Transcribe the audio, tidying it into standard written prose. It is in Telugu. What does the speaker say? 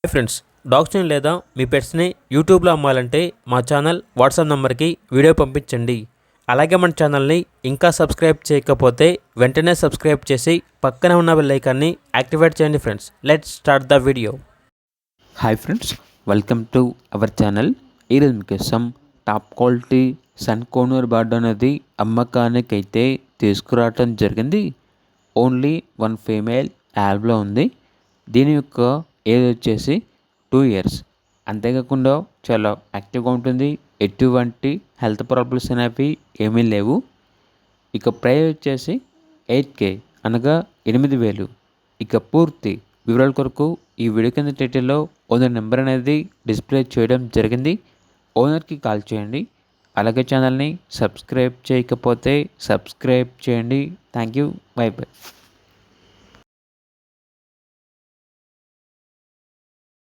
హాయ్ ఫ్రెండ్స్, డాగ్స్ని లేదా మీ పెట్స్ని యూట్యూబ్లో అమ్మాలంటే మా ఛానల్ వాట్సాప్ నెంబర్కి వీడియో పంపించండి. అలాగే మన ఛానల్ని ఇంకా సబ్స్క్రైబ్ చేయకపోతే వెంటనే సబ్స్క్రైబ్ చేసి పక్కనే ఉన్న బెల్ ఐకాన్ని యాక్టివేట్ చేయండి. Friends, let's start the video. Hi friends, welcome to our channel. ఈరోజు మీకోసం top quality sun conure bird అనేది అమ్మకానికి అయితే తీసుకురావటం జరిగింది. ఓన్లీ వన్ ఫీమేల్ యాల్బ్లో ఉంది. దీని యొక్క ఏజ్ వచ్చేసి 2 years. అంతేకాకుండా చాలా యాక్టివ్గా ఉంటుంది. ఎటువంటి హెల్త్ ప్రాబ్లమ్స్ అనేవి ఏమీ లేవు. ఇక ప్రైస్ వచ్చేసి 8K అనగా 8,000. ఇక పూర్తి వివరాల కొరకు ఈ వీడియో కింద టైటిల్లో ఓనర్ నెంబర్ అనేది డిస్ప్లే చేయడం జరిగింది. ఓనర్కి కాల్ చేయండి. అలాగే ఛానల్ని సబ్స్క్రైబ్ చేయకపోతే సబ్స్క్రైబ్ చేయండి. Thank you. By by.